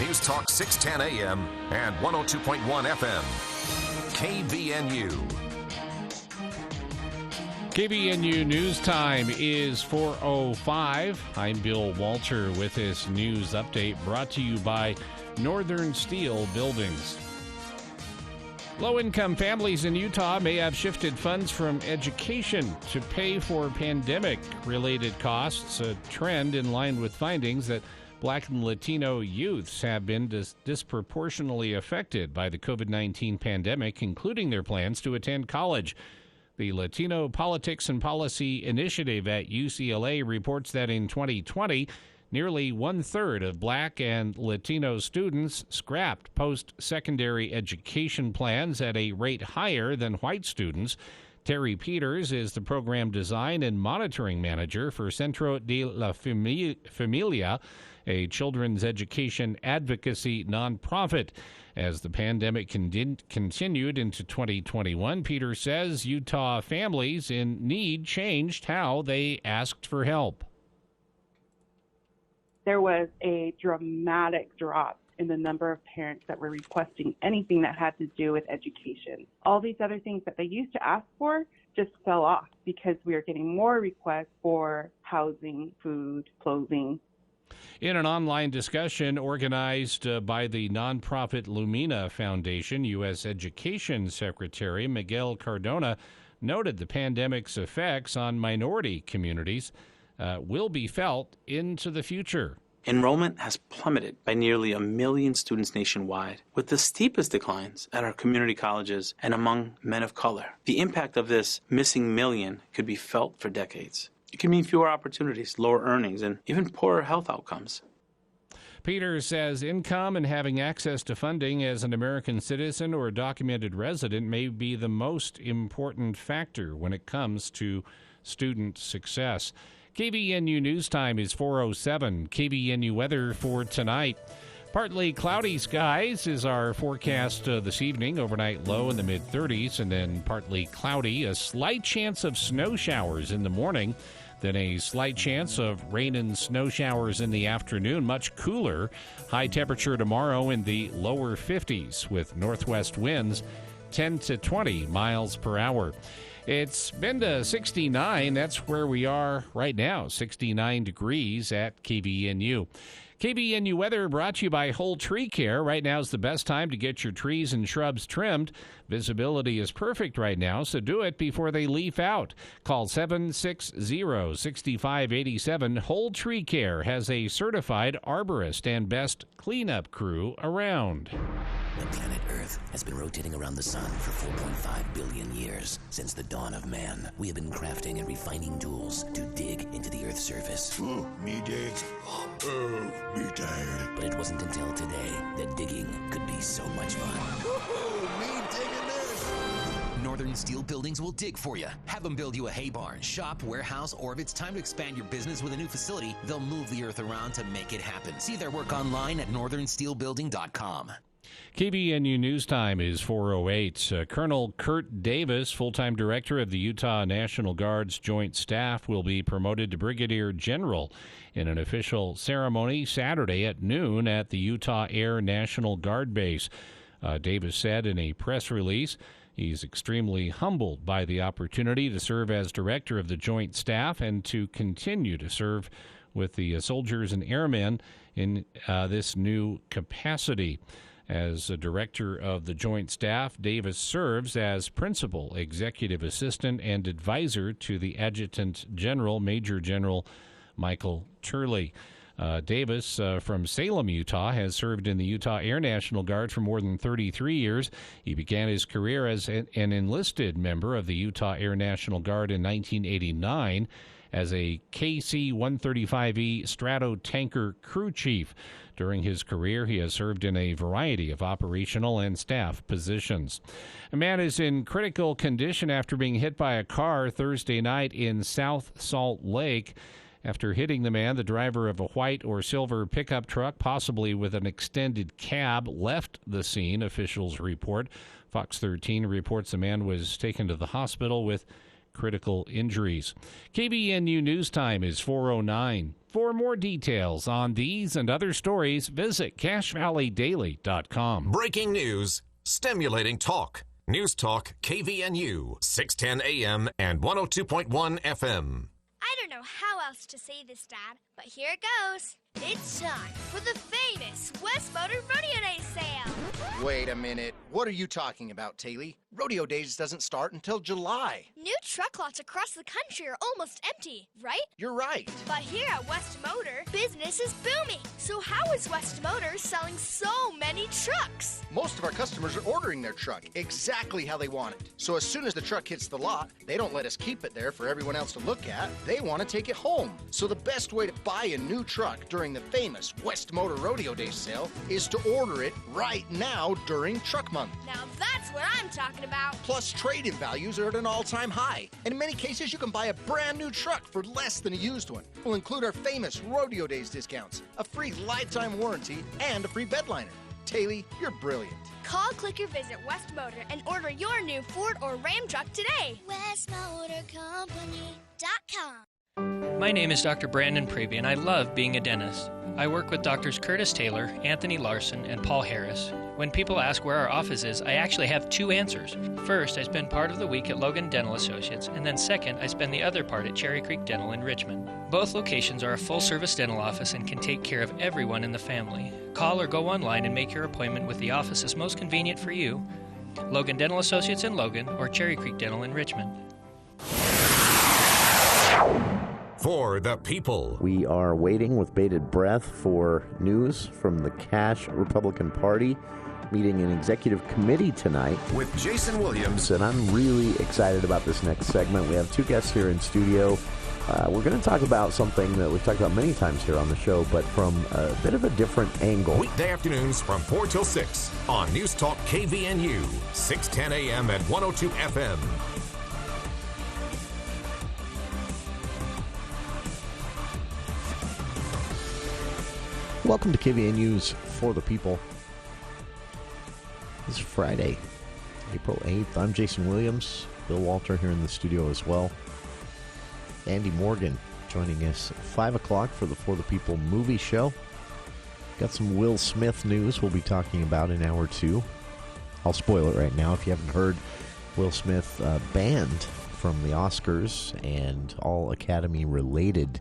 News Talk 610 AM and 102.1 FM. KBNU. KBNU News Time is 4:05. I'm Bill Walter with this news update brought to you by Northern Steel Buildings. Low-income families in Utah may have shifted funds from education to pay for pandemic-related costs, a trend in line with findings that Black and Latino youths have been disproportionately affected by the COVID-19 pandemic, including their plans to attend college. The Latino Politics and Policy Initiative at UCLA reports that in 2020, nearly one-third of Black and Latino students scrapped post-secondary education plans at a rate higher than white students. Terry Peters is the program design and monitoring manager for Centro de la Familia, a children's education advocacy nonprofit. As the pandemic continued into 2021, Peters says Utah families in need changed how they asked for help. There was a dramatic drop in the number of parents that were requesting anything that had to do with education. All these other things that they used to ask for just fell off because we are getting more requests for housing, food, clothing. In an online discussion organized by the nonprofit Lumina Foundation, U.S. Education Secretary Miguel Cardona noted the pandemic's effects on minority communities will be felt into the future. Enrollment has plummeted by nearly 1 million students nationwide, with the steepest declines at our community colleges and among men of color. The impact of this missing million could be felt for decades. It can mean fewer opportunities, lower earnings, and even poorer health outcomes. Peters says income and having access to funding as an American citizen or a documented resident may be the most important factor when it comes to student success. KBNU News Time is 4:07. KBNU weather for tonight. Partly cloudy skies is our forecast this evening. Overnight low in the mid-30s, and then partly cloudy. A slight chance of snow showers in the morning, then a slight chance of rain and snow showers in the afternoon. Much cooler. High temperature tomorrow in the lower 50s with northwest winds 10 to 20 miles per hour. It's been to 69. That's where we are right now, 69 degrees at KBNU. KBNU weather brought to you by Whole Tree Care. Right now is the best time to get your trees and shrubs trimmed. Visibility is perfect right now, so do it before they leaf out. Call 760-6587. Whole Tree Care has a certified arborist and best cleanup crew around. The planet Earth has been rotating around the sun for 4.5 billion years. Since the dawn of man, we have been crafting and refining tools to dig into the Earth's surface. Ooh, me dig. Me dig. But it wasn't until today that digging could be so much fun. Me digging this. Northern Steel Buildings will dig for you. Have them build you a hay barn, shop, warehouse, or if it's time to expand your business with a new facility, they'll move the earth around to make it happen. See their work online at northernsteelbuilding.com. KBNU News Time is 4:08. Colonel Kurt Davis, full-time director of the Utah National Guard's Joint Staff, will be promoted to Brigadier General in an official ceremony Saturday at noon at the Utah Air National Guard Base. Davis said in a press release he's extremely humbled by the opportunity to serve as director of the Joint Staff and to continue to serve with the soldiers and airmen in this new capacity. As a director of the Joint Staff, Davis serves as principal executive assistant and advisor to the Adjutant General, Major General Michael Turley. Davis, from Salem, Utah, has served in the Utah Air National Guard for more than 33 years. He began his career as an enlisted member of the Utah Air National Guard in 1989 as a KC-135E Stratotanker crew chief. During his career, he has served in a variety of operational and staff positions. A man is in critical condition after being hit by a car Thursday night in South Salt Lake. After hitting the man, the driver of a white or silver pickup truck, possibly with an extended cab, left the scene, officials report. Fox 13 reports the man was taken to the hospital with critical injuries. KBNU News Time is 4:09. For more details on these and other stories, visit CashValleyDaily.com. Breaking news, stimulating talk. News Talk KVNU, 610 AM and 102.1 FM. I don't know how else to say this, Dad, but here it goes. It's time for the famous West Motor Rodeo Day sale. Wait a minute. What are you talking about, Taylor? Rodeo Days doesn't start until July. New truck lots across the country are almost empty, right? You're right. But here at West Motor, business is booming. So how is West Motor selling so many trucks? Most of our customers are ordering their truck exactly how they want it. So as soon as the truck hits the lot, they don't let us keep it there for everyone else to look at. They want to take it home. So the best way to buy a new truck during the famous West Motor Rodeo Day sale is to order it right now during Truck Month. Now that's what I'm talking about. Plus, trade-in values are at an all-time high. And in many cases, you can buy a brand new truck for less than a used one. We'll include our famous Rodeo Days discounts, a free lifetime warranty, and a free bed liner. Taylor, you're brilliant. Call, click, or visit West Motor and order your new Ford or Ram truck today. WestMotorCompany.com. My name is Dr. Brandon Prevey, and I love being a dentist. I work with Drs. Curtis Taylor, Anthony Larson, and Paul Harris. When people ask where our office is, I actually have two answers. First, I spend part of the week at Logan Dental Associates, and then second, I spend the other part at Cherry Creek Dental in Richmond. Both locations are a full-service dental office and can take care of everyone in the family. Call or go online and make your appointment with the offices most convenient for you. Logan Dental Associates in Logan or Cherry Creek Dental in Richmond. For the people. We are waiting with bated breath for news from the Cash Republican Party meeting an executive committee tonight. With Jason Williams. And I'm really excited about this next segment. We have two guests here in studio. We're going to talk about something that we've talked about many times here on the show, but from a bit of a different angle. Weekday afternoons from 4 till 6 on News Talk KVNU, 610 AM and 102 FM. Welcome to KVNU's For the People. This is Friday, April 8th. I'm Jason Williams. Bill Walter here in the studio as well. Andy Morgan joining us at 5 o'clock for the For the People movie show. Got some Will Smith news we'll be talking about in hour two. I'll spoil it right now. If you haven't heard, Will Smith banned from the Oscars and all Academy-related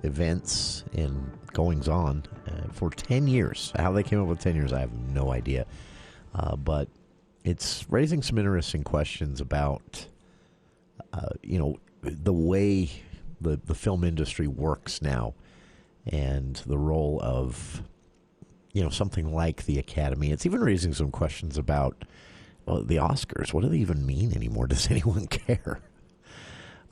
events and goings-on for 10 years. How they came up with 10 years, I have no idea. But it's raising some interesting questions about, the way the film industry works now and the role of, something like the Academy. It's even raising some questions about the Oscars. What do they even mean anymore? Does anyone care?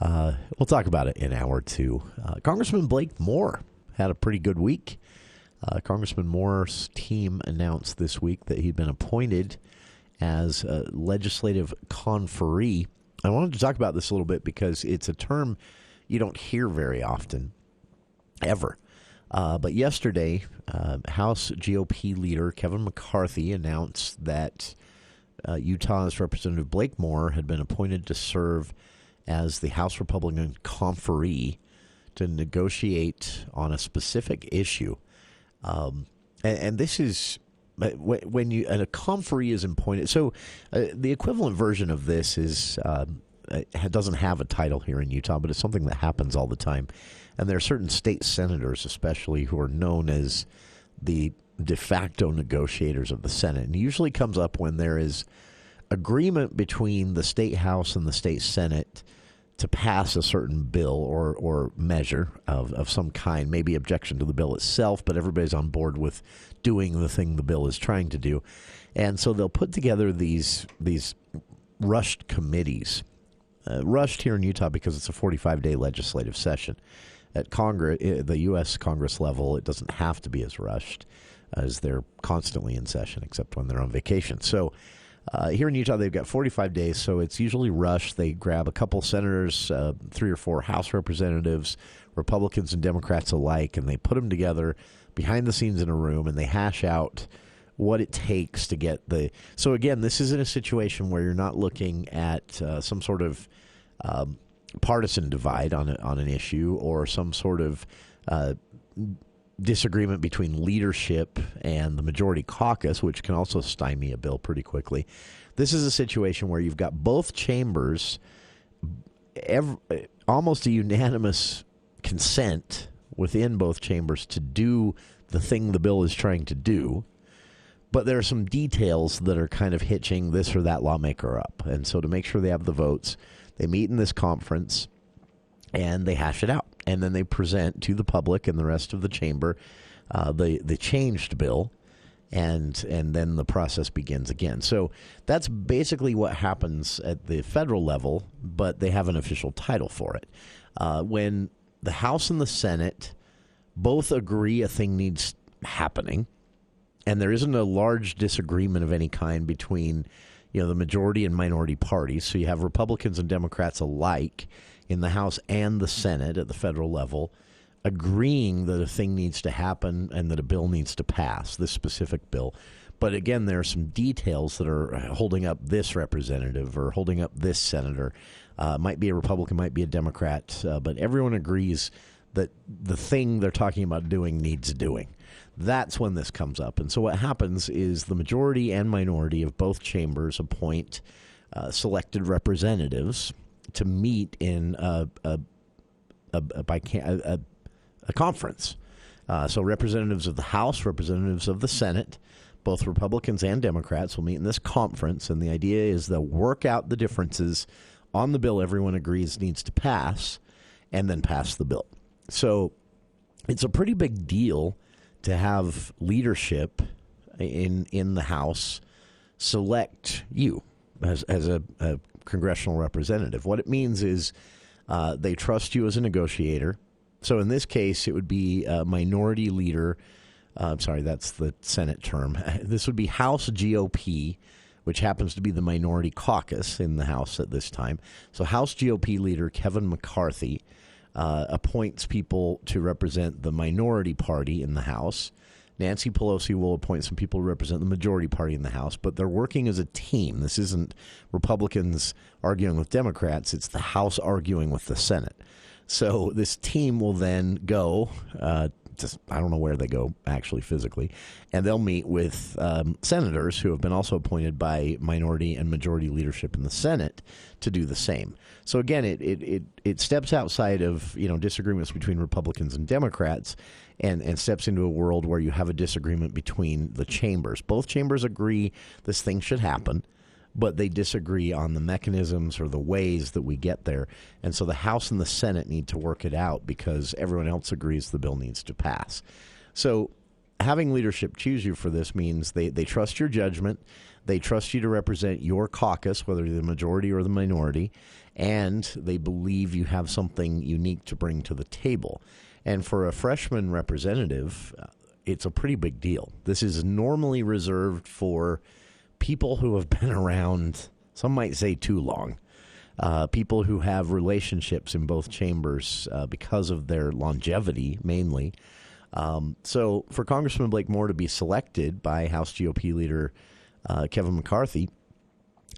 We'll talk about it in hour two. Congressman Blake Moore had a pretty good week. Congressman Moore's team announced this week that he'd been appointed as a legislative conferee. I wanted to talk about this a little bit because it's a term you don't hear very often, ever. But yesterday, House GOP leader Kevin McCarthy announced that Utah's Representative Blake Moore had been appointed to serve as the House Republican conferee to negotiate on a specific issue. And this is when a conferee is appointed. So the equivalent version of this is it doesn't have a title here in Utah, but it's something that happens all the time. And there are certain state senators, especially, who are known as the de facto negotiators of the Senate. And it usually comes up when there is agreement between the state House and the state Senate to pass a certain bill or measure of some kind, maybe objection to the bill itself, but everybody's on board with doing the thing the bill is trying to do. And so they'll put together these rushed committees. Rushed here in Utah because it's a 45-day legislative session. At Congress, the U.S. Congress level, it doesn't have to be as rushed as they're constantly in session, except when they're on vacation. So here in Utah, they've got 45 days, so it's usually rushed. They grab a couple senators, 3 or 4 House representatives, Republicans and Democrats alike, and they put them together behind the scenes in a room, and they hash out what it takes to get the... So again, this isn't a situation where you're not looking at some sort of partisan divide on an issue or some sort of disagreement between leadership and the majority caucus, which can also stymie a bill pretty quickly. This is a situation where you've got both chambers, almost a unanimous consent within both chambers to do the thing the bill is trying to do, but there are some details that are kind of hitching this or that lawmaker up. And so to make sure they have the votes, they meet in this conference and they hash it out. And then they present to the public and the rest of the chamber the changed bill, and then the process begins again. So that's basically what happens at the federal level, but they have an official title for it. When the House and the Senate both agree a thing needs happening, and there isn't a large disagreement of any kind between the majority and minority parties, so you have Republicans and Democrats alike in the House and the Senate at the federal level agreeing that a thing needs to happen and that a bill needs to pass, this specific bill. But again, there are some details that are holding up this representative or holding up this senator. Might be a Republican, might be a Democrat, but everyone agrees that the thing they're talking about doing needs doing. That's when this comes up. And so what happens is the majority and minority of both chambers appoint selected representatives to meet in a conference. So representatives of the House, representatives of the Senate, both Republicans and Democrats will meet in this conference, and the idea is they'll work out the differences on the bill everyone agrees needs to pass, and then pass the bill. So it's a pretty big deal to have leadership in the House select you as a congressional representative. What it means is they trust you as a negotiator. So in this case, it would be a minority leader. Sorry, that's the Senate term. This would be House GOP, which happens to be the minority caucus in the House at this time. So House GOP leader Kevin McCarthy appoints people to represent the minority party in the House. Nancy Pelosi will appoint some people to represent the majority party in the House, but they're working as a team. This isn't Republicans arguing with Democrats. It's the House arguing with the Senate. So this team will then go, I don't know where they go actually physically, and they'll meet with senators who have been also appointed by minority and majority leadership in the Senate to do the same. So again, it steps outside of disagreements between Republicans and Democrats and steps into a world where you have a disagreement between the chambers. Both chambers agree this thing should happen, but they disagree on the mechanisms or the ways that we get there. And so the House and the Senate need to work it out because everyone else agrees the bill needs to pass. So having leadership choose you for this means they trust your judgment. They trust you to represent your caucus, whether you're the majority or the minority, and they believe you have something unique to bring to the table. And for a freshman representative, it's a pretty big deal. This is normally reserved for people who have been around, some might say too long, people who have relationships in both chambers because of their longevity, mainly. So for Congressman Blake Moore to be selected by House GOP leader Kevin McCarthy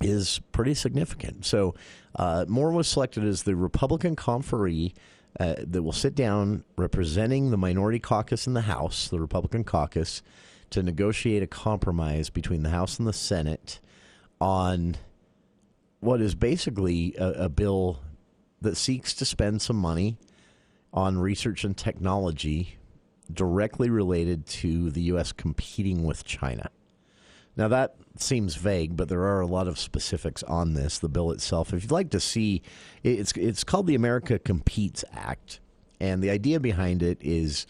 is pretty significant. So Moore was selected as the Republican conferee that will sit down representing the minority caucus in the House, the Republican caucus, to negotiate a compromise between the House and the Senate on what is basically a bill that seeks to spend some money on research and technology directly related to the U.S. competing with China. Now, that seems vague, but there are a lot of specifics on this, the bill itself. If you'd like to see, it's called the America Competes Act, and the idea behind it is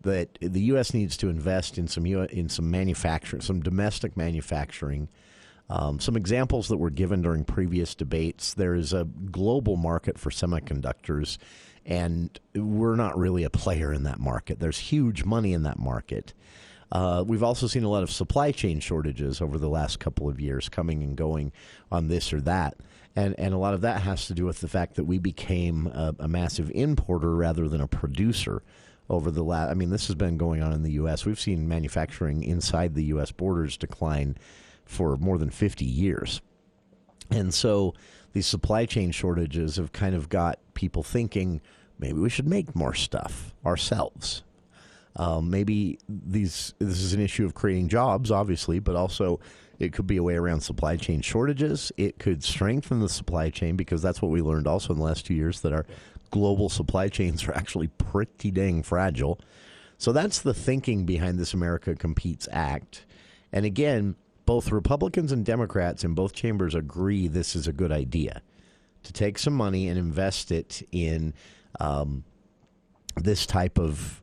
that the U.S. needs to invest in some manufacturing, some domestic manufacturing. Some examples that were given during previous debates. There is a global market for semiconductors, and we're not really a player in that market. There's huge money in that market. We've also seen a lot of supply chain shortages over the last couple of years coming and going on this or that. And a lot of that has to do with the fact that we became a massive importer rather than a producer over the last. I mean, this has been going on in the U.S. We've seen manufacturing inside the U.S. borders decline for more than 50 years. And so these supply chain shortages have kind of got people thinking maybe we should make more stuff ourselves. Maybe this is an issue of creating jobs, obviously, but also it could be a way around supply chain shortages. It could strengthen the supply chain, because that's what we learned also in the last 2 years, that our global supply chains are actually pretty dang fragile. So that's the thinking behind this America Competes Act. And again, both Republicans and Democrats in both chambers agree this is a good idea, to take some money and invest it in this type of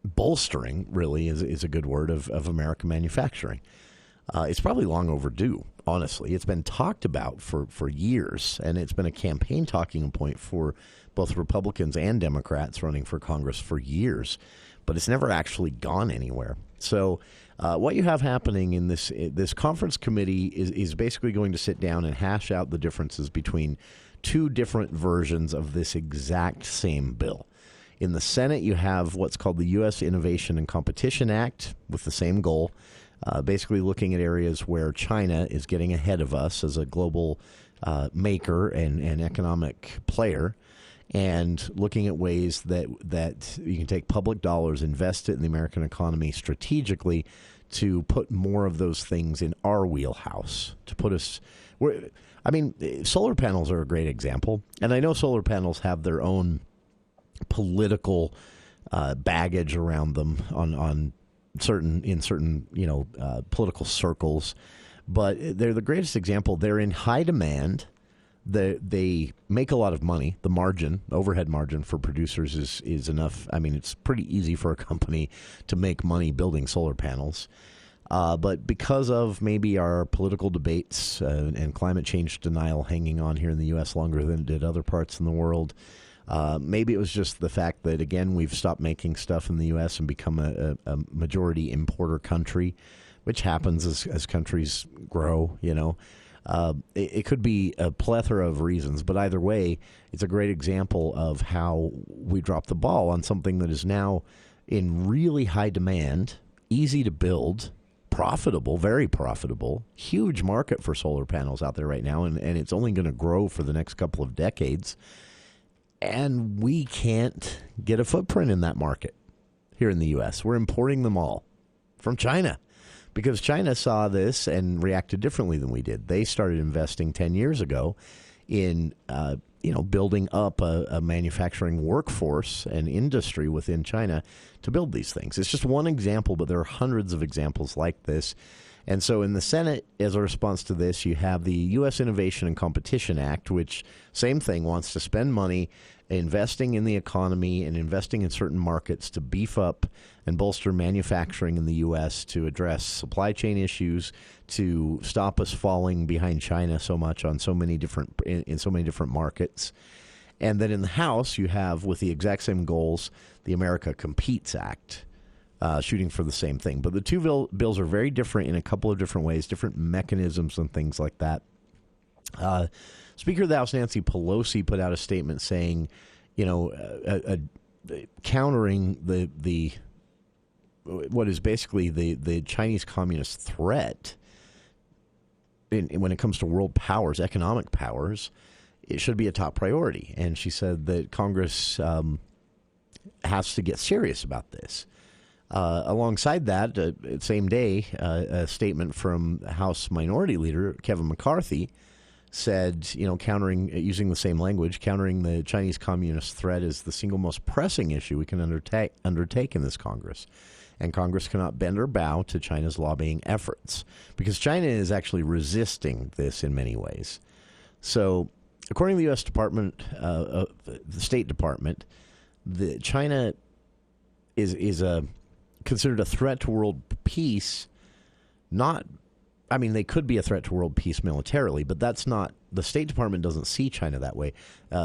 bolstering, really is a good word, of American manufacturing. It's probably long overdue, honestly. It's been talked about for years, and it's been a campaign talking point for both Republicans and Democrats running for Congress for years, but it's never actually gone anywhere. So what you have happening in this conference committee is basically going to sit down and hash out the differences between two different versions of this exact same bill. In the Senate, you have what's called the U.S. Innovation and Competition Act, with the same goal, basically looking at areas where China is getting ahead of us as a global maker and economic player, and looking at ways that you can take public dollars, invest it in the American economy strategically to put more of those things in our wheelhouse, to put us where. I mean, solar panels are a great example, and I know solar panels have their own political baggage around them in certain political circles, but they're the greatest example. They're in high demand. They make a lot of money. The overhead margin for producers is enough. I mean, it's pretty easy for a company to make money building solar panels. But because of maybe our political debates and climate change denial hanging on here in the U.S. longer than it did other parts in the world, maybe it was just the fact that, again, we've stopped making stuff in the U.S. and become a majority importer country, which happens as countries grow, It could be a plethora of reasons, but either way, it's a great example of how we dropped the ball on something that is now in really high demand, easy to build, profitable, very profitable, huge market for solar panels out there right now, and it's only going to grow for the next couple of decades. And we can't get a footprint in that market here in the U.S. We're importing them all from China, because China saw this and reacted differently than we did. They started investing 10 years ago in building up a manufacturing workforce and industry within China to build these things. It's just one example, but there are hundreds of examples like this. And so in the Senate, as a response to this, you have the U.S. Innovation and Competition Act, which, same thing, wants to spend money investing in the economy and investing in certain markets to beef up and bolster manufacturing in the U.S., to address supply chain issues, to stop us falling behind China so much on so many different markets. And then in the House, you have, with the exact same goals, the America Competes Act, shooting for the same thing. But the two bills are very different in a couple of different ways, different mechanisms and things like that. Speaker of the House Nancy Pelosi put out a statement saying, countering the what is basically the Chinese communist threat when it comes to world powers, economic powers, it should be a top priority. And she said that Congress has to get serious about this. Alongside that, same day, a statement from House Minority Leader Kevin McCarthy said, using the same language, countering the Chinese communist threat is the single most pressing issue we can undertake in this Congress. And Congress cannot bend or bow to China's lobbying efforts, because China is actually resisting this in many ways. So, according to the U.S. the State Department, China is considered a threat to world peace. They could be a threat to world peace militarily, but that's not. The State Department doesn't see China that way.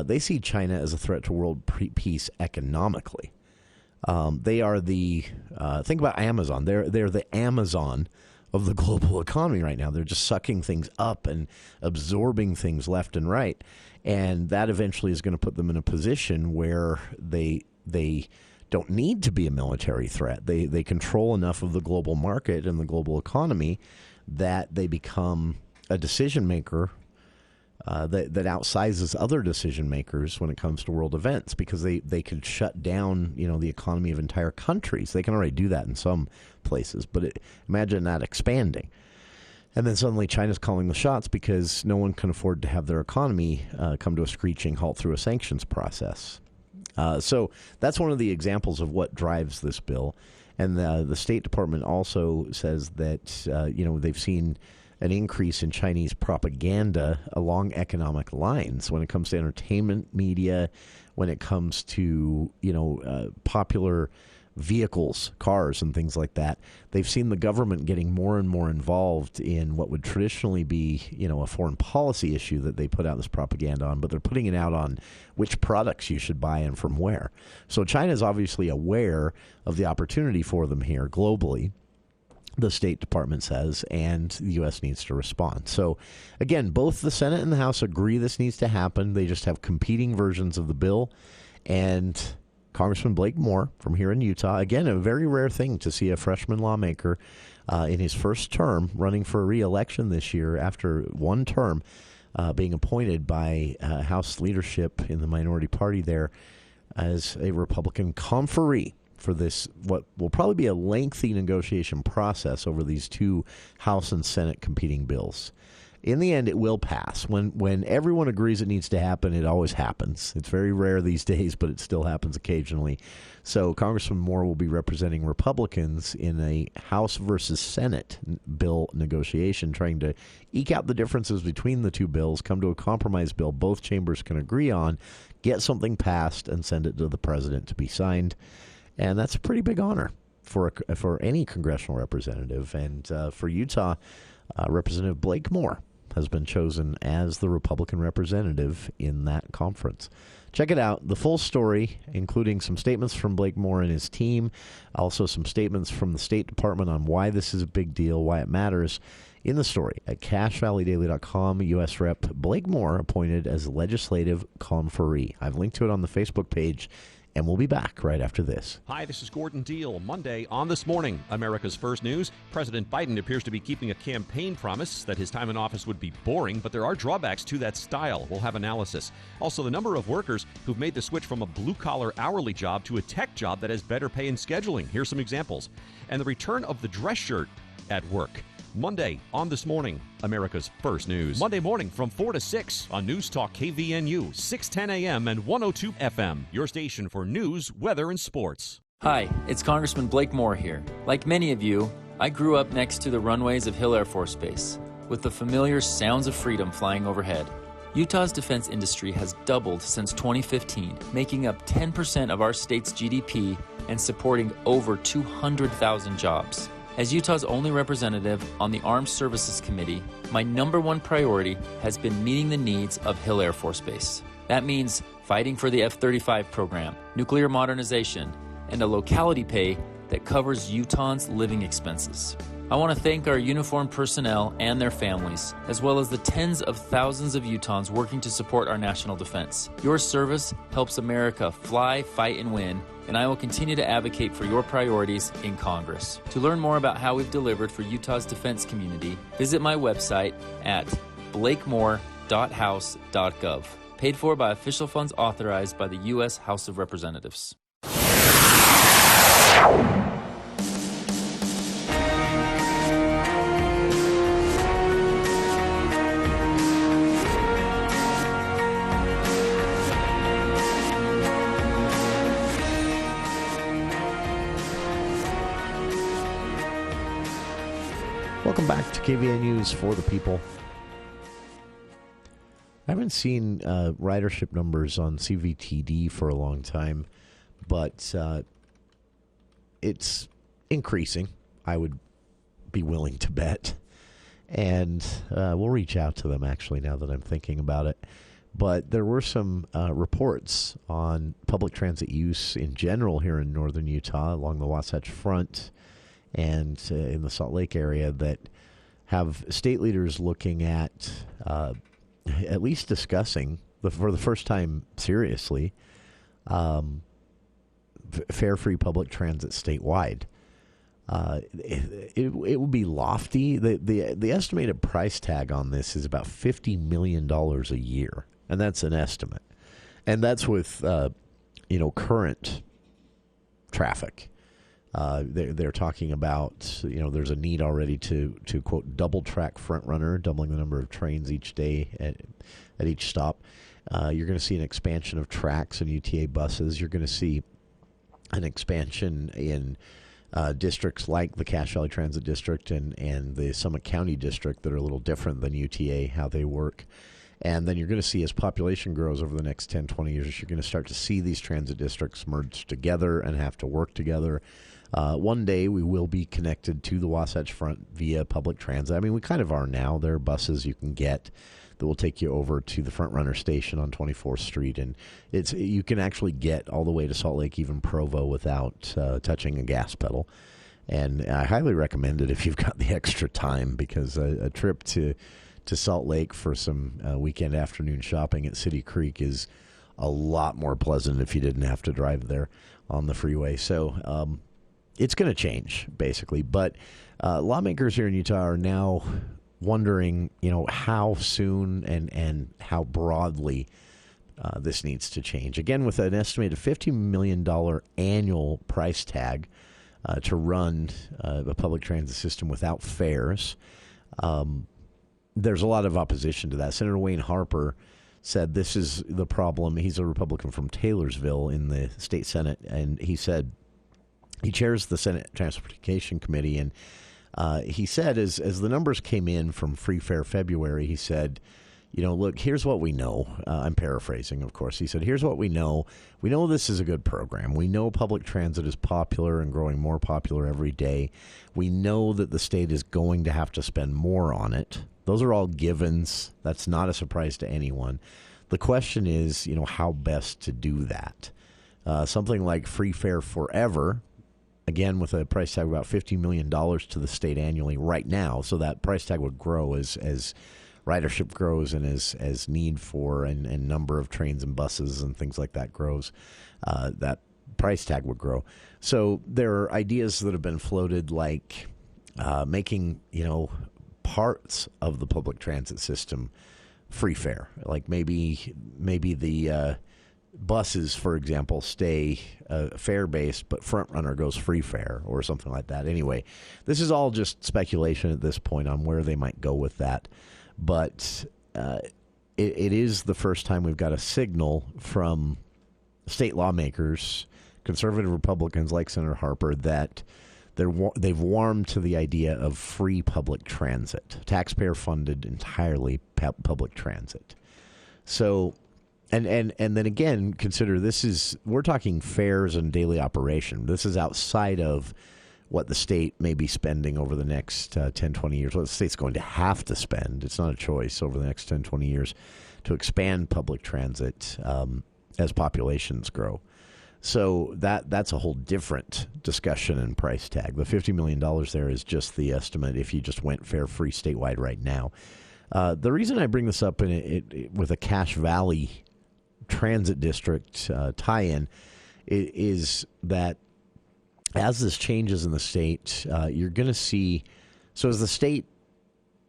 They see China as a threat to world peace economically. They are think about Amazon. They're the Amazon of the global economy right now. They're just sucking things up and absorbing things left and right, and that eventually is going to put them in a position where they don't need to be a military threat. They control enough of the global market and the global economy that they become a decision maker that outsizes other decision makers when it comes to world events, because they could shut down, the economy of entire countries. They can already do that in some places, but imagine that expanding. And then suddenly China's calling the shots because no one can afford to have their economy come to a screeching halt through a sanctions process. So that's one of the examples of what drives this bill. And the State Department also says that, they've seen an increase in Chinese propaganda along economic lines when it comes to entertainment media, when it comes to, popular vehicles, cars, and things like that. They've seen the government getting more and more involved in what would traditionally be, a foreign policy issue that they put out this propaganda on, but they're putting it out on which products you should buy and from where. So China is obviously aware of the opportunity for them here globally, the State Department says, and the U.S. needs to respond. So, again, both the Senate and the House agree this needs to happen. They just have competing versions of the bill. And Congressman Blake Moore from here in Utah, again, a very rare thing to see a freshman lawmaker in his first term running for re-election this year after one term being appointed by House leadership in the minority party there as a Republican conferee for this, what will probably be a lengthy negotiation process over these two House and Senate competing bills. In the end, it will pass. When everyone agrees it needs to happen, it always happens. It's very rare these days, but it still happens occasionally. So Congressman Moore will be representing Republicans in a House versus Senate bill negotiation, trying to eke out the differences between the two bills, come to a compromise bill both chambers can agree on, get something passed, and send it to the president to be signed. And that's a pretty big honor for any congressional representative. And for Utah, Representative Blake Moore has been chosen as the Republican representative in that conference. Check it out. The full story, including some statements from Blake Moore and his team, also some statements from the State Department on why this is a big deal, why it matters, in the story at CachevalleyDaily.com. U.S. Rep. Blake Moore appointed as legislative conferee. I've linked to it on the Facebook page. And we'll be back right after this. Hi, this is Gordon Deal. Monday on This Morning, America's First News. President Biden appears to be keeping a campaign promise that his time in office would be boring, but there are drawbacks to that style. We'll have analysis. Also, the number of workers who've made the switch from a blue-collar hourly job to a tech job that has better pay and scheduling. Here's some examples. And the return of the dress shirt at work. Monday on This Morning, America's First News. Monday morning from 4 to 6 on News Talk KVNU, 610 AM and 102 FM. Your station for news, weather, and sports. Hi, it's Congressman Blake Moore here. Like many of you, I grew up next to the runways of Hill Air Force Base, with the familiar sounds of freedom flying overhead. Utah's defense industry has doubled since 2015, making up 10% of our state's GDP and supporting over 200,000 jobs. As Utah's only representative on the Armed Services Committee, my number one priority has been meeting the needs of Hill Air Force Base. That means fighting for the F-35 program, nuclear modernization, and a locality pay that covers Utahns' living expenses. I want to thank our uniformed personnel and their families, as well as the tens of thousands of Utahns working to support our national defense. Your service helps America fly, fight, and win, and I will continue to advocate for your priorities in Congress. To learn more about how we've delivered for Utah's defense community, visit my website at blakemore.house.gov. Paid for by official funds authorized by the U.S. House of Representatives. Welcome back to KVN News for the People. I haven't seen ridership numbers on CVTD for a long time, but it's increasing, I would be willing to bet. And we'll reach out to them, actually, now that I'm thinking about it. But there were some reports on public transit use in general here in northern Utah along the Wasatch Front and in the Salt Lake area that have state leaders looking at least discussing, for the first time seriously, fare-free public transit statewide. It will be lofty. The estimated price tag on this is about $50 million a year, and that's an estimate. And that's with current traffic. They're talking about, there's a need already to quote, double track front runner, doubling the number of trains each day at each stop. You're going to see an expansion of tracks and UTA buses. You're going to see an expansion in districts like the Cache Valley Transit District and the Summit County District that are a little different than UTA, how they work. And then you're going to see, as population grows over the next 10, 20 years, you're going to start to see these transit districts merge together and have to work together. One day we will be connected to the Wasatch Front via public transit. I mean, we kind of are now. There are buses you can get that will take you over to the Front Runner station on 24th Street. And you can actually get all the way to Salt Lake, even Provo, without touching a gas pedal. And I highly recommend it if you've got the extra time, because a trip to Salt Lake for some weekend afternoon shopping at City Creek is a lot more pleasant if you didn't have to drive there on the freeway. So it's going to change, basically. But lawmakers here in Utah are now wondering, how soon and how broadly this needs to change. Again, with an estimated $50 million annual price tag to run a public transit system without fares, there's a lot of opposition to that. Senator Wayne Harper said this is the problem. He's a Republican from Taylorsville in the state Senate, and he said he chairs the Senate Transportation Committee, and he said as the numbers came in from Free Fare February, he said, look, here's what we know. I'm paraphrasing, of course. He said, here's what we know. We know this is a good program. We know public transit is popular and growing more popular every day. We know that the state is going to have to spend more on it. Those are all givens. That's not a surprise to anyone. The question is, how best to do that. Something like Free Fare Forever, again, with a price tag of about $50 million to the state annually right now. So that price tag would grow as ridership grows and as need for and number of trains and buses and things like that grows. That price tag would grow. So there are ideas that have been floated, like making, parts of the public transit system free fare. Like maybe the buses, for example, stay fare-based, but Front Runner goes free fare or something like that. Anyway, this is all just speculation at this point on where they might go with that. But it is the first time we've got a signal from state lawmakers, conservative Republicans like Senator Harper, that they've warmed to the idea of free public transit, taxpayer-funded entirely public transit. So, and then again, consider we're talking fares and daily operation. This is outside of what the state may be spending over the next 10, 20 years, what the state's going to have to spend. It's not a choice over the next 10, 20 years to expand public transit as populations grow. So that's a whole different discussion and price tag. The $50 million there is just the estimate if you just went fare-free statewide right now. The reason I bring this up with a Cache Valley Transit District tie-in is that as this changes in the state, you're going to see, so as the state,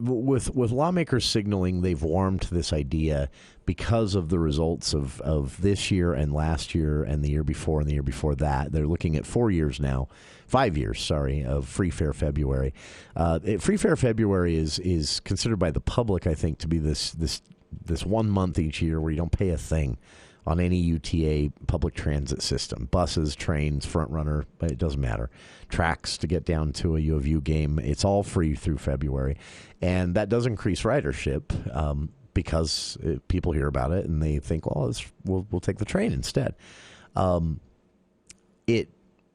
with lawmakers signaling they've warmed to this idea because of the results of this year and last year and the year before and the year before that. They're looking at 5 years, of Free Fare February. Free Fare February is considered by the public, I think, to be this 1 month each year where you don't pay a thing on any UTA public transit system. Buses, trains, Front Runner, it doesn't matter. Tracks to get down to a U of U game, it's all free through February. And that does increase ridership because people hear about it and they think, well, we'll take the train instead. It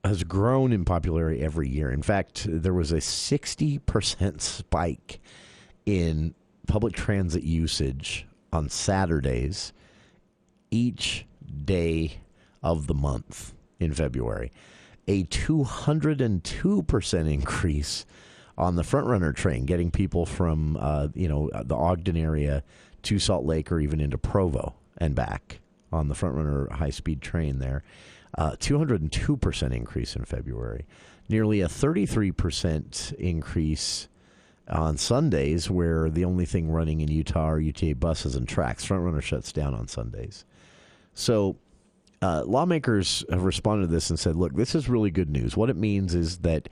has grown in popularity every year. In fact, there was a 60% spike in public transit usage on Saturdays each day of the month in February. A 202% increase on the Front Runner train, getting people from the Ogden area to Salt Lake or even into Provo and back on the Front Runner high-speed train there. 202% increase in February. nearly a 33% increase on Sundays, where the only thing running in Utah are UTA buses and tracks. Frontrunner shuts down on Sundays. So lawmakers have responded to this and said, look, this is really good news. What it means is that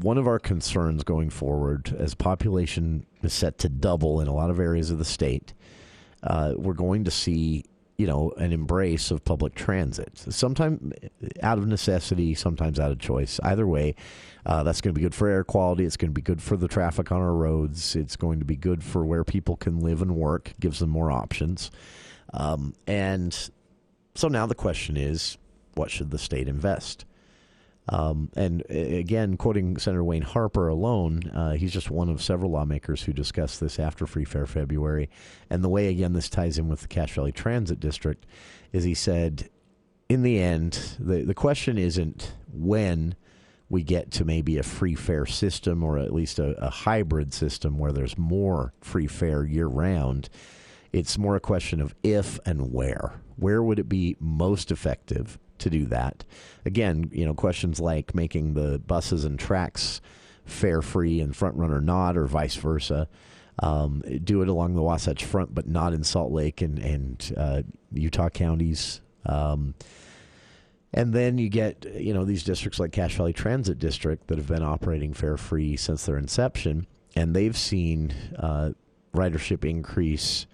one of our concerns going forward, as population is set to double in a lot of areas of the state, we're going to see, an embrace of public transit. Sometimes out of necessity, sometimes out of choice. Either way, that's going to be good for air quality. It's going to be good for the traffic on our roads. It's going to be good for where people can live and work. Gives them more options. And so now the question is, what should the state invest? And again, quoting Senator Wayne Harper alone, he's just one of several lawmakers who discussed this after Free Fare February. And the way, again, this ties in with the Cache Valley Transit District is he said, in the end, the question isn't when we get to maybe a free fare system or at least a hybrid system where there's more free fare year-round. It's more a question of if and where. Where would it be most effective to do that? Again, questions like making the buses and tracks fare-free and Frontrunner not, or vice versa. Do it along the Wasatch Front, but not in Salt Lake and Utah counties. And then you get, these districts like Cache Valley Transit District that have been operating fare-free since their inception, and they've seen ridership increase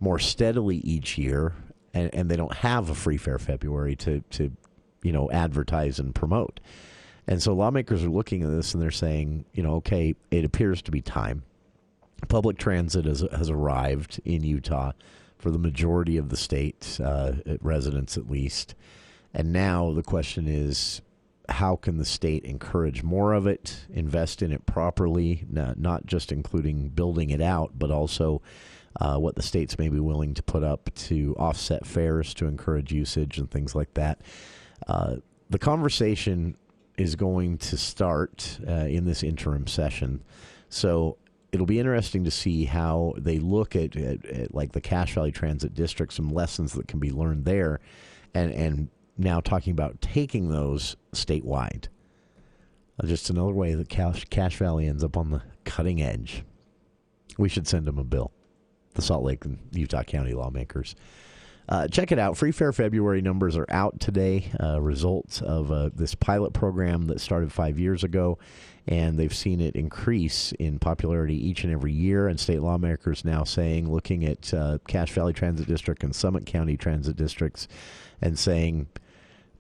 more steadily each year, and they don't have a Free Fare February to advertise and promote. And so lawmakers are looking at this and they're saying, okay, it appears to be time. Public transit has arrived in Utah for the majority of the state, residents at least. And now the question is, how can the state encourage more of it, invest in it properly, not just including building it out, but also what the states may be willing to put up to offset fares to encourage usage and things like that. The conversation is going to start in this interim session. So it'll be interesting to see how they look at like the Cache Valley Transit District, some lessons that can be learned there, and now talking about taking those statewide. Just another way that Cache Valley ends up on the cutting edge. We should send them a bill, the Salt Lake and Utah County lawmakers. Check it out. Free Fare February numbers are out today, results of this pilot program that started 5 years ago, and they've seen it increase in popularity each and every year, and state lawmakers now saying, looking at Cache Valley Transit District and Summit County Transit Districts, and saying,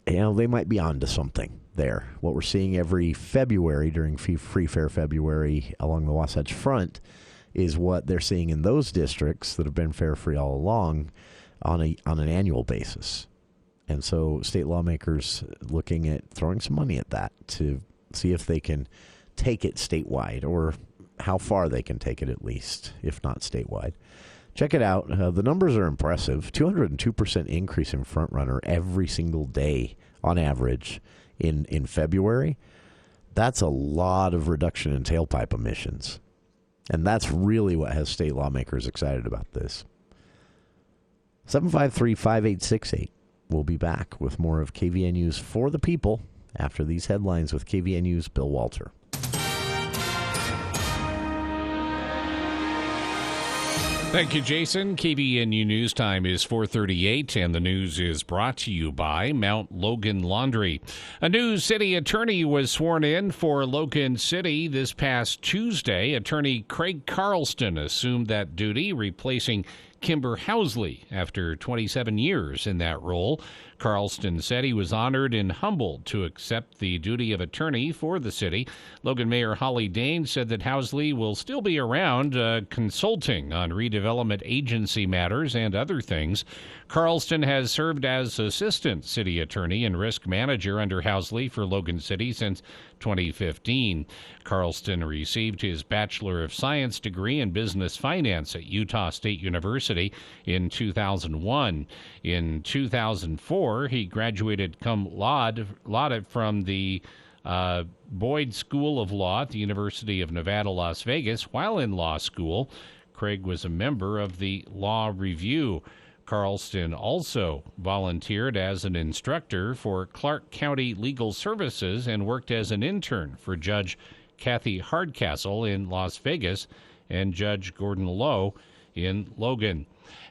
they might be onto something there. What we're seeing every February during Free Fare February along the Wasatch Front is what they're seeing in those districts that have been fare-free all along on an annual basis. And so state lawmakers looking at throwing some money at that to see if they can take it statewide, or how far they can take it at least, if not statewide. Check it out. The numbers are impressive. 202% increase in Frontrunner every single day on average in February. That's a lot of reduction in tailpipe emissions. And that's really what has state lawmakers excited about this. 753-5868. We'll be back with more of KVNU's For the People after these headlines with KVNU's Bill Walter. Thank you, Jason. KVNU News Time is 4:38, and the news is brought to you by Mount Logan Laundry. A new city attorney was sworn in for Logan City this past Tuesday. Attorney Craig Carlston assumed that duty, replacing Kimber Housley after 27 years in that role. Carlston said he was honored and humbled to accept the duty of attorney for the city. Logan Mayor Holly Dane said that Housley will still be around consulting on redevelopment agency matters and other things. Carlston has served as assistant city attorney and risk manager under Housley for Logan City since 2015. Carlston received his Bachelor of Science degree in business finance at Utah State University in 2001. In 2004, he graduated cum laude from the Boyd School of Law at the University of Nevada, Las Vegas. While in law school, Craig was a member of the Law Review. Carlston also volunteered as an instructor for Clark County Legal Services and worked as an intern for Judge Kathy Hardcastle in Las Vegas and Judge Gordon Lowe in Logan.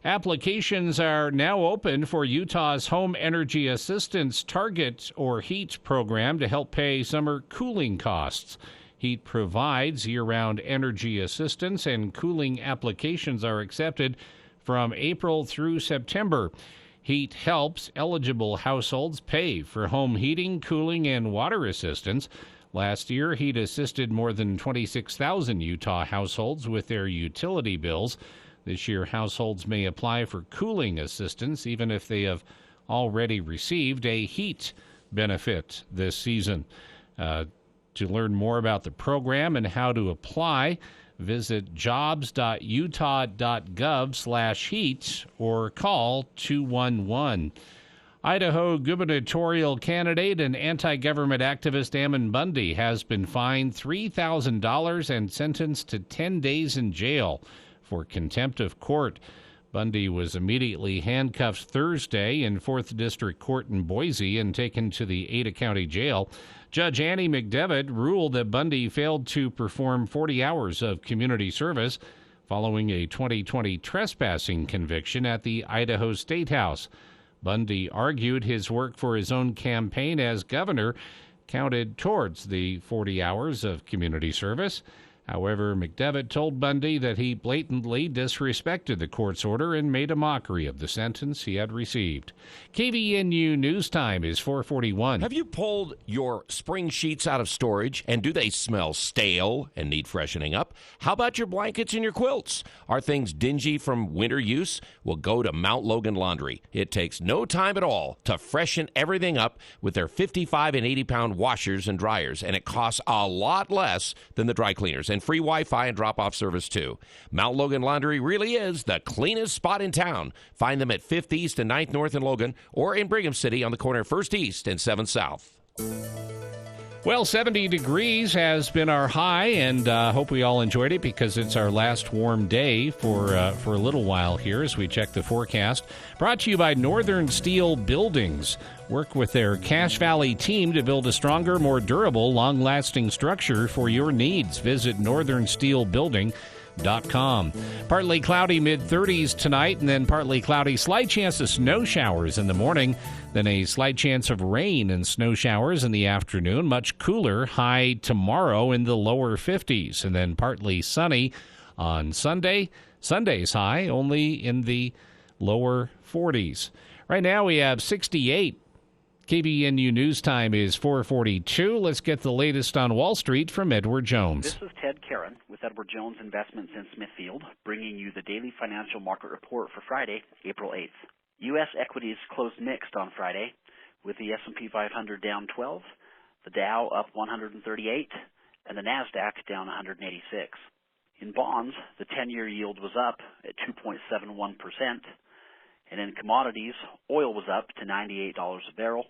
Applications are now open for Utah's Home Energy Assistance Target or HEAT program to help pay summer cooling costs. HEAT provides year-round energy assistance, and cooling applications are accepted from April through September. HEAT helps eligible households pay for home heating, cooling, and water assistance. Last year, HEAT assisted more than 26,000 Utah households with their utility bills. This year, households may apply for cooling assistance even if they have already received a HEAT benefit this season. To learn more about the program and how to apply, visit jobs.utah.gov/HEAT or call 211. Idaho gubernatorial candidate and anti-government activist Ammon Bundy has been fined $3,000 and sentenced to 10 days in jail for contempt of court. Bundy was immediately handcuffed Thursday in 4th District Court in Boise and taken to the Ada County Jail. Judge Annie McDevitt ruled that Bundy failed to perform 40 hours of community service following a 2020 trespassing conviction at the Idaho State House. Bundy argued his work for his own campaign as governor counted towards the 40 hours of community service. However, McDevitt told Bundy that he blatantly disrespected the court's order and made a mockery of the sentence he had received. KVNU News Time is 4:41. Have you pulled your spring sheets out of storage, and do they smell stale and need freshening up? How about your blankets and your quilts? Are things dingy from winter use? Well, go to Mount Logan Laundry. It takes no time at all to freshen everything up with their 55 and 80-pound washers and dryers, and it costs a lot less than the dry cleaners. And free Wi-Fi and drop-off service, too. Mount Logan Laundry really is the cleanest spot in town. Find them at 5th East and 9th North in Logan or in Brigham City on the corner of 1st East and 7th South. Well, 70 degrees has been our high, and hope we all enjoyed it because it's our last warm day for a little while here as we check the forecast. Brought to you by Northern Steel Buildings. Work with their Cache Valley team to build a stronger, more durable, long-lasting structure for your needs. Visit northernsteelbuilding.com. Partly cloudy, mid-30s tonight, and then partly cloudy, slight chance of snow showers in the morning, then a slight chance of rain and snow showers in the afternoon. Much cooler, high tomorrow in the lower 50s, and then partly sunny on Sunday. Sunday's high only in the lower 40s. Right now we have 68. KVNU News Time is 4:42. Let's get the latest on Wall Street from Edward Jones. This is Ted Karen with Edward Jones Investments in Smithfield, bringing you the daily financial market report for Friday, April 8th. U.S. equities closed mixed on Friday, with the S&P 500 down 12, the Dow up 138, and the NASDAQ down 186. In bonds, the 10-year yield was up at 2.71%, and in commodities, oil was up to $98 a barrel.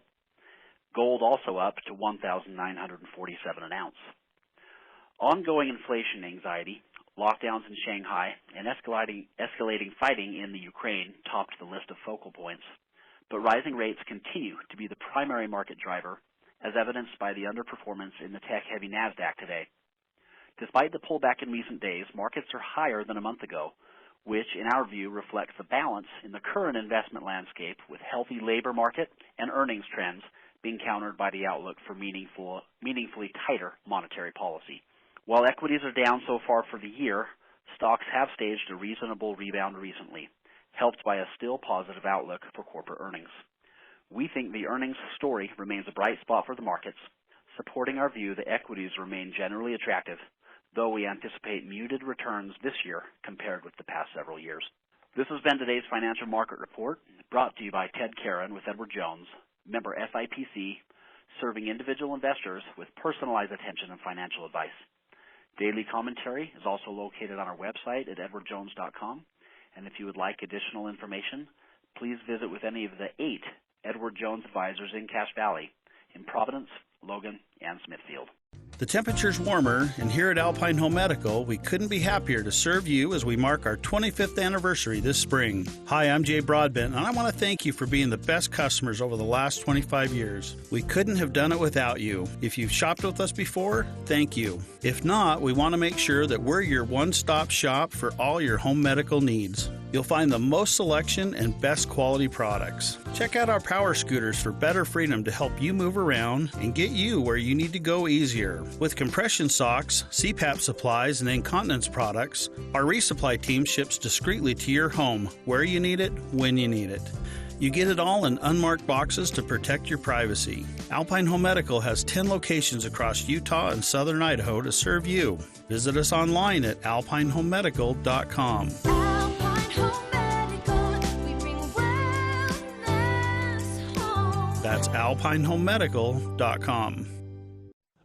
Gold also up to $1,947 an ounce. Ongoing inflation anxiety, lockdowns in Shanghai, and escalating fighting in the Ukraine topped the list of focal points. But rising rates continue to be the primary market driver, as evidenced by the underperformance in the tech-heavy NASDAQ today. Despite the pullback in recent days, markets are higher than a month ago, which, in our view, reflects the balance in the current investment landscape with healthy labor market and earnings trends being countered by the outlook for meaningfully tighter monetary policy. While equities are down so far for the year, stocks have staged a reasonable rebound recently, helped by a still positive outlook for corporate earnings. We think the earnings story remains a bright spot for the markets, supporting our view that equities remain generally attractive, though we anticipate muted returns this year compared with the past several years. This has been today's financial market report, brought to you by Ted Karen with Edward Jones, member FIPC, serving individual investors with personalized attention and financial advice. Daily commentary is also located on our website at edwardjones.com, and if you would like additional information, please visit with any of the 8 Edward Jones advisors in Cache Valley, in Providence, Logan, and Smithfield. The temperature's warmer, and here at Alpine Home Medical, we couldn't be happier to serve you as we mark our 25th anniversary this spring. Hi, I'm Jay Broadbent, and I want to thank you for being the best customers over the last 25 years. We couldn't have done it without you. If you've shopped with us before, thank you. If not, we want to make sure that we're your one-stop shop for all your home medical needs. You'll find the most selection and best quality products. Check out our power scooters for better freedom to help you move around and get you where you need to go easier. With compression socks, CPAP supplies, and incontinence products, our resupply team ships discreetly to your home, where you need it, when you need it. You get it all in unmarked boxes to protect your privacy. Alpine Home Medical has 10 locations across Utah and southern Idaho to serve you. Visit us online at alpinehomemedical.com. That's alpinehomemedical.com.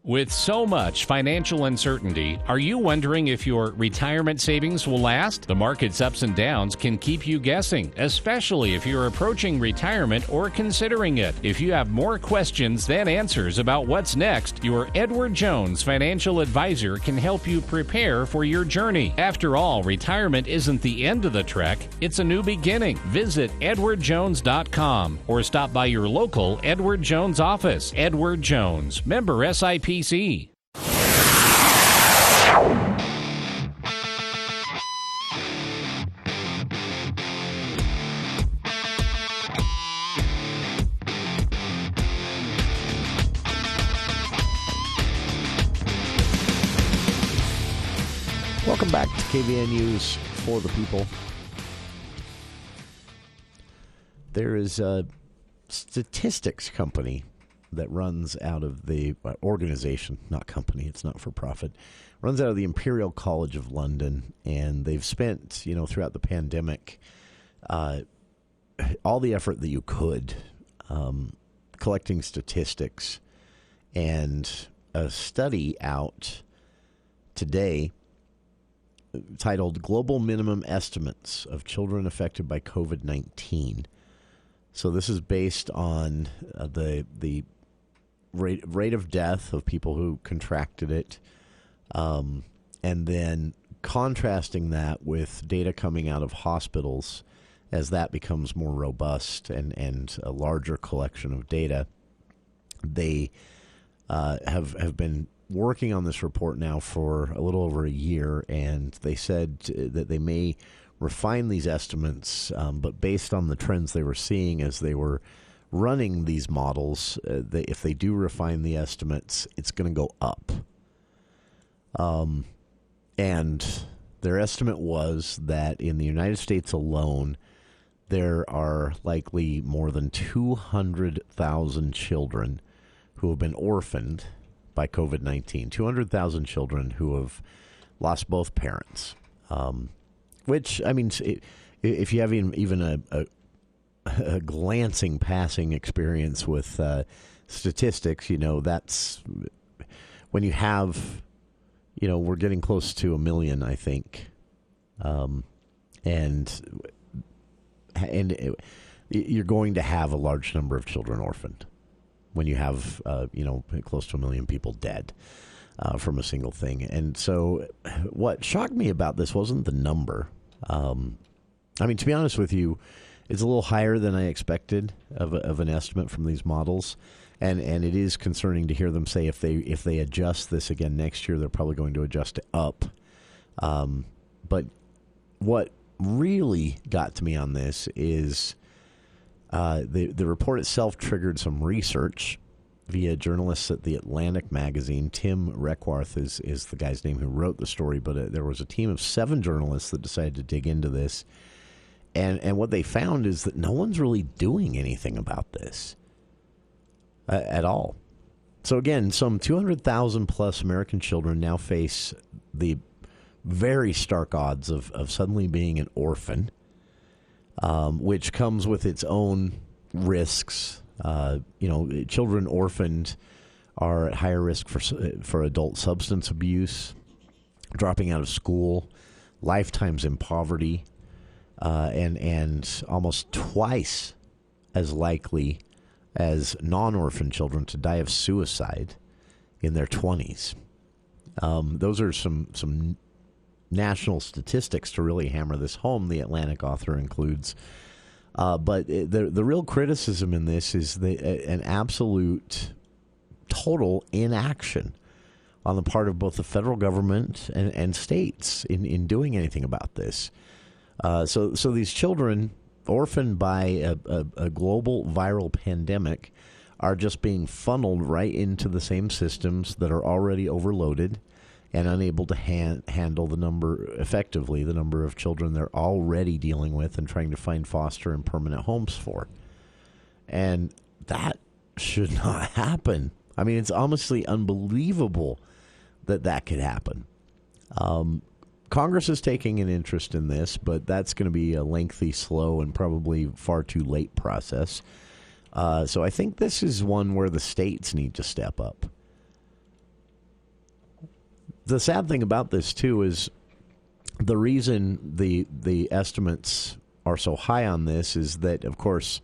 With so much financial uncertainty, are you wondering if your retirement savings will last? The market's ups and downs can keep you guessing, especially if you're approaching retirement or considering it. If you have more questions than answers about what's next, your Edward Jones financial advisor can help you prepare for your journey. After all, retirement isn't the end of the trek, it's a new beginning. Visit edwardjones.com or stop by your local Edward Jones office. Edward Jones, member SIPC. Welcome back to KVNU's For the People. There is a statistics company that runs out of the organization, not company, it's not for profit, runs out of the Imperial College of London, and they've spent, throughout the pandemic, all the effort that you could collecting statistics, and a study out today titled Global Minimum Estimates of Children Affected by COVID-19. So this is based on the rate of death of people who contracted it, and then contrasting that with data coming out of hospitals as that becomes more robust and a larger collection of data. They have been working on this report now for a little over a year, and they said that they may refine these estimates, but based on the trends they were seeing as they were running these models, if they do refine the estimates, it's going to go up. And their estimate was that in the United States alone, there are likely more than 200,000 children who have been orphaned by COVID-19. 200,000 children who have lost both parents. Which, I mean, if you have even a glancing, passing experience with statistics, that's when you have, we're getting close to 1 million, I think, and you're going to have a large number of children orphaned when you have, close to 1 million people dead from a single thing. And so what shocked me about this wasn't the number. I mean, to be honest with you, it's a little higher than I expected of an estimate from these models, and it is concerning to hear them say if they adjust this again next year, they're probably going to adjust it up. But what really got to me on this is the report itself triggered some research via journalists at the Atlantic magazine. Tim Reckwarth is the guy's name who wrote the story, but there was a team of 7 journalists that decided to dig into this. And what they found is that no one's really doing anything about this at all. So again, some 200,000 plus American children now face the very stark odds of suddenly being an orphan, which comes with its own risks. Children orphaned are at higher risk for adult substance abuse, dropping out of school, lifetimes in poverty, and almost twice as likely as non-orphan children to die of suicide in their 20s. Those are some national statistics to really hammer this home, the Atlantic author includes. But the real criticism in this is an absolute total inaction on the part of both the federal government and states in doing anything about this. So these children, orphaned by a global viral pandemic, are just being funneled right into the same systems that are already overloaded and unable to handle the number of children they're already dealing with and trying to find foster and permanent homes for. And that should not happen. I mean, it's honestly unbelievable that could happen. Congress is taking an interest in this, but that's going to be a lengthy, slow, and probably far too late process. So I think this is one where the states need to step up. The sad thing about this, too, is the reason the estimates are so high on this is that, of course,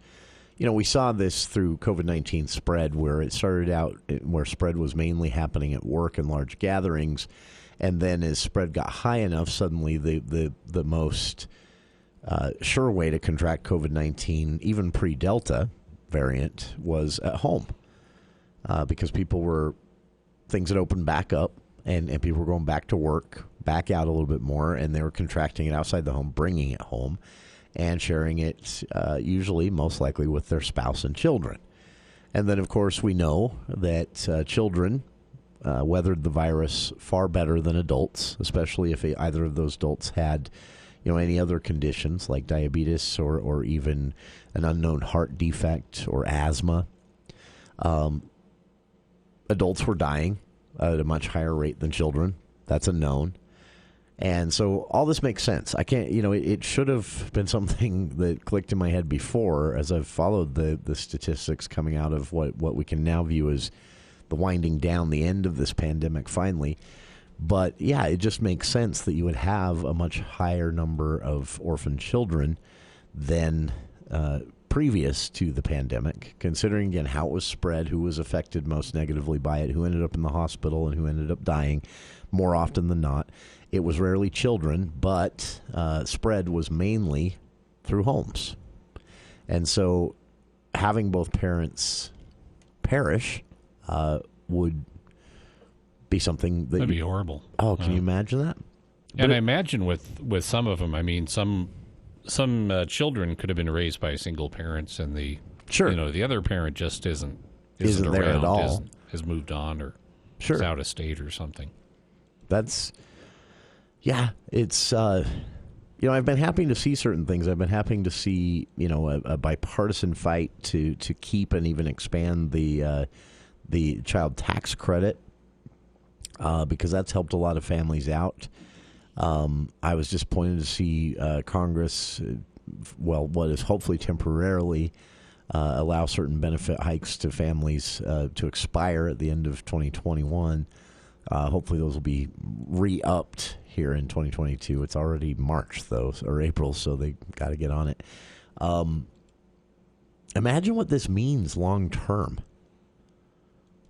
we saw this through COVID-19 spread, where it started out where spread was mainly happening at work and large gatherings. And then as spread got high enough, suddenly the most sure way to contract COVID-19, even pre-Delta variant, was at home. Because things had opened back up. And people were going back to work, back out a little bit more, and they were contracting it outside the home, bringing it home, and sharing it usually, most likely, with their spouse and children. And then, of course, we know that children weathered the virus far better than adults, especially if either of those adults had, any other conditions like diabetes or even an unknown heart defect or asthma. Adults were dying at a much higher rate than children. That's a known. And so all this makes sense. I can't, it should have been something that clicked in my head before as I've followed the statistics coming out of what we can now view as the winding down, the end of this pandemic finally. But yeah, it just makes sense that you would have a much higher number of orphan children than previous to the pandemic, considering, again, how it was spread, who was affected most negatively by it, who ended up in the hospital and who ended up dying more often than not. It was rarely children, but spread was mainly through homes. And so having both parents perish would be something that'd be horrible. Oh, can you imagine that? And I imagine with some of them, I mean, some children could have been raised by single parents, and the other parent just isn't there around, at all. Has moved on or is out of state or something. It's I've been happy to see certain things. I've been happy to see a bipartisan fight to keep and even expand the child tax credit because that's helped a lot of families out. I was disappointed to see Congress, what is hopefully temporarily allow certain benefit hikes to families to expire at the end of 2021. Hopefully those will be re-upped here in 2022. It's already March, though, or April, so they got to get on it. Imagine what this means long term.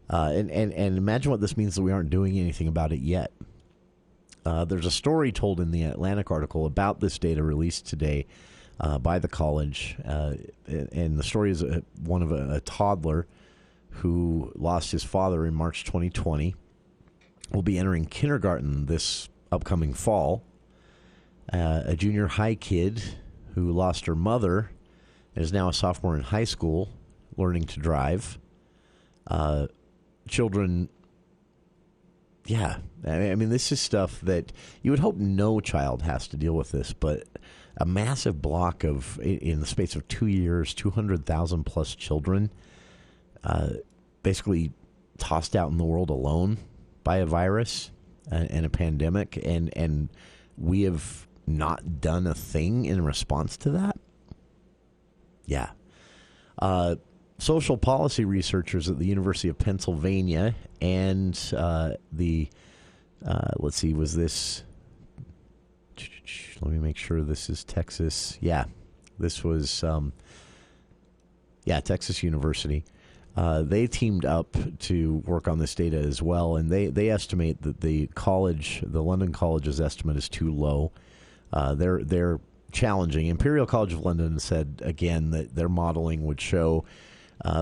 And imagine what this means that we aren't doing anything about it yet. There's a story told in the Atlantic article about this data released today by the college. And the story is one of a toddler who lost his father in March 2020. Will be entering kindergarten this upcoming fall. A junior high kid who lost her mother and is now a sophomore in high school learning to drive. Children, yeah. I mean, this is stuff that you would hope no child has to deal with this, but a massive block of, in the space of 2 years, 200,000 plus children basically tossed out in the world alone by a virus and a pandemic, and we have not done a thing in response to that. Yeah. Social policy researchers at the University of Pennsylvania and let's see, was this, let me make sure this is Texas. Yeah, this was, Texas University. They teamed up to work on this data as well, and they estimate that the London College's estimate is too low. They're challenging. Imperial College of London said again that their modeling would show,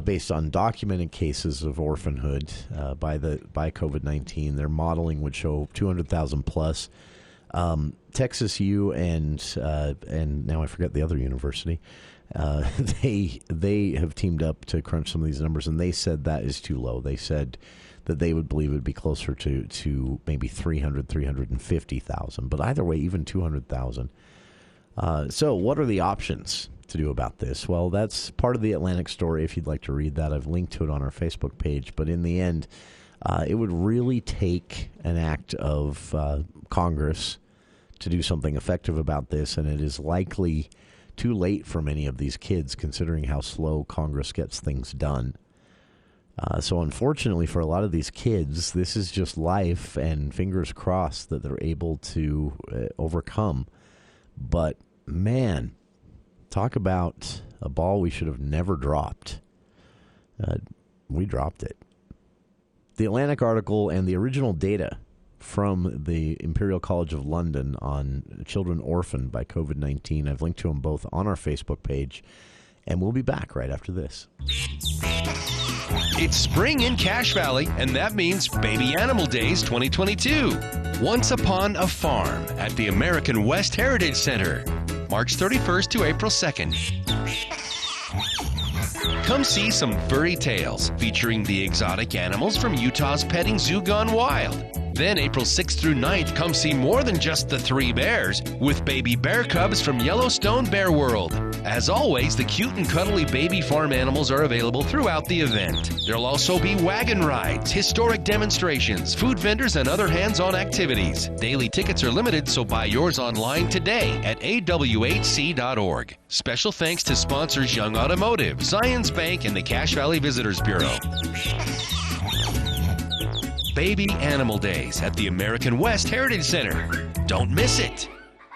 based on documented cases of orphanhood by COVID-19, their modeling would show 200,000 plus. Texas U and now I forget the other university. They have teamed up to crunch some of these numbers, and they said that is too low. They said that they would believe it would be closer to maybe 350,000. But either way, even 200,000. So what are the options to do about this? Well, that's part of the Atlantic story. If you'd like to read that, I've linked to it on our Facebook page. But in the end, it would really take an act of Congress to do something effective about this, and it is likely too late for many of these kids, considering how slow Congress gets things done. So unfortunately for a lot of these kids, this is just life, and fingers crossed that they're able to overcome. But, man, talk about a ball we should have never dropped. We dropped it. The Atlantic article and the original data from the Imperial College of London on children orphaned by COVID-19. I've linked to them both on our Facebook page, and we'll be back right after this. It's spring in Cache Valley, and that means Baby Animal Days 2022. Once Upon a Farm at the American West Heritage Center, March 31st to April 2nd. Come see some furry tales featuring the exotic animals from Utah's petting zoo gone wild. Then April 6th through 9th, come see more than just the 3 bears with baby bear cubs from Yellowstone Bear World. As always, the cute and cuddly baby farm animals are available throughout the event. There'll also be wagon rides, historic demonstrations, food vendors, and other hands-on activities. Daily tickets are limited, so buy yours online today at awhc.org. Special thanks to sponsors Young Automotive, Zions Bank, and the Cache Valley Visitors Bureau. Baby Animal Days at the American West Heritage Center. Don't miss it.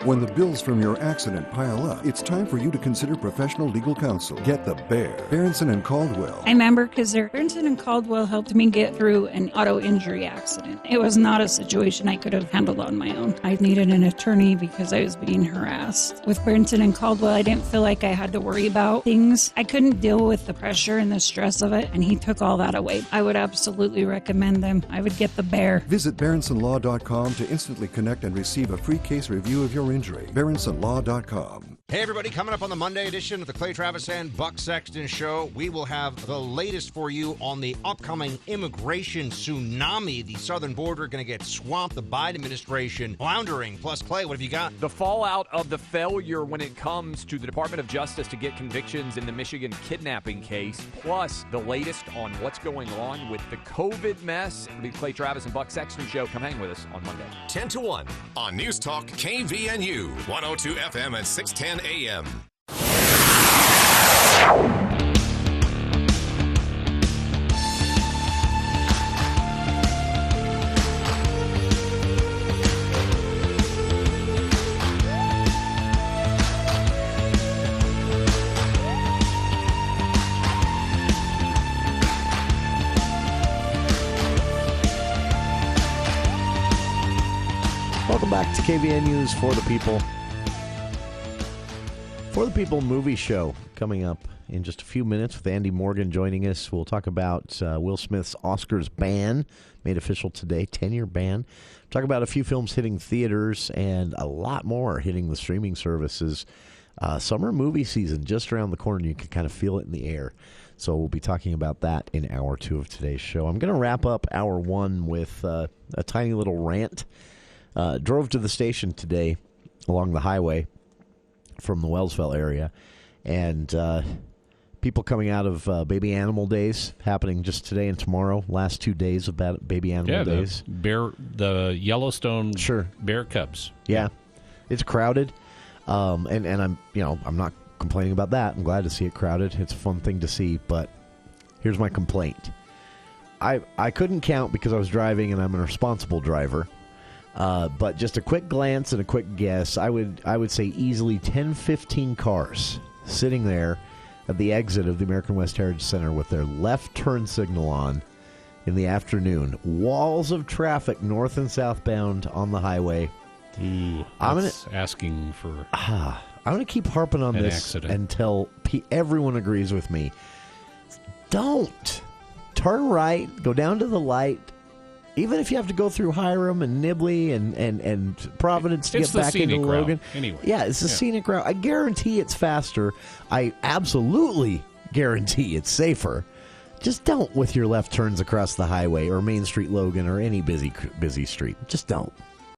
When the bills from your accident pile up, it's time for you to consider professional legal counsel. Get the Bear, Berenson and Caldwell. I'm Amber Kazir. Berenson and Caldwell helped me get through an auto injury accident. It was not a situation I could have handled on my own. I needed an attorney because I was being harassed. With Berenson and Caldwell, I didn't feel like I had to worry about things. I couldn't deal with the pressure and the stress of it, and he took all that away. I would absolutely recommend them. I would get the Bear. Visit BerensonLaw.com to instantly connect and receive a free case review of your injury. BerensonLaw.com. Hey, everybody, coming up on the Monday edition of the Clay Travis and Buck Sexton Show, we will have the latest for you on the upcoming immigration tsunami. The southern border going to get swamped. The Biden administration floundering. Plus, Clay, what have you got? The fallout of the failure when it comes to the Department of Justice to get convictions in the Michigan kidnapping case, plus the latest on what's going on with the COVID mess. The Clay Travis and Buck Sexton Show. Come hang with us on Monday. 10 to 1 on News Talk KVNU, 102 FM at 610 AM. Welcome back to KVNU's For the People. For the People movie show coming up in just a few minutes with Andy Morgan joining us. We'll talk about Will Smith's Oscars ban, made official today, 10-year ban. Talk about a few films hitting theaters and a lot more hitting the streaming services. Summer movie season just around the corner. You can kind of feel it in the air. So we'll be talking about that in hour 2 of today's show. I'm going to wrap up hour 1 with a tiny little rant. Drove to the station today along the highway from the Wellsville area, and people coming out of Baby Animal Days happening just today and tomorrow, last 2 days of Baby Animal Days. The Yellowstone bear cubs. Yeah, it's crowded, and I'm not complaining about that. I'm glad to see it crowded. It's a fun thing to see, but here's my complaint. I couldn't count because I was driving, and I'm a responsible driver. But just a quick glance and a quick guess, I would say easily 10, 15 cars sitting there at the exit of the American West Heritage Center with their left turn signal on in the afternoon. Walls of traffic north and southbound on the highway. I'm asking for... I'm going to keep harping on this accident until everyone agrees with me. Don't. Turn right, go down to the light. Even if you have to go through Hiram and Nibley and Providence to get back into Logan. Anyway. Yeah, it's a scenic route. I guarantee it's faster. I absolutely guarantee it's safer. Just don't with your left turns across the highway or Main Street Logan or any busy street. Just don't.